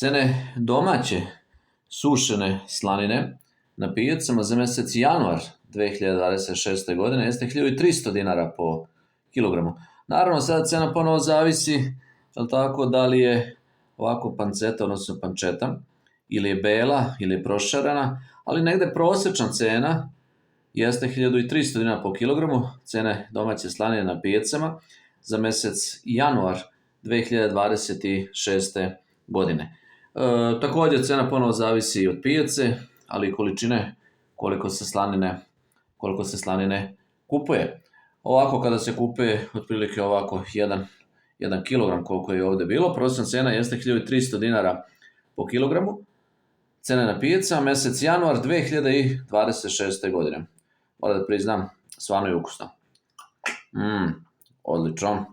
Cene domaće sušene slanine na pijacama za mjesec januar 2026. godine jeste 1300 dinara po kilogramu. Naravno, sada cena ponovo zavisi, tako, da li je ovako panceta, odnosno pančeta, ili je bela, ili je prošarana, ali negde prosječna cena jeste 1300 dinara po kilogramu, cene domaće slanine na pijacama za mjesec januar 2026. godine. Također cena ponovo zavisi od pijace, ali i količine koliko se slanine kupuje. Ovako kada se kupuje otprilike ovako 1 kilogram koliko je ovdje bilo, prosječna cena jeste 1300 dinara po kilogramu. Cene na pijacama mjesec januar 2026. godine. Moram da priznam, stvarno je ukusno. Odlično.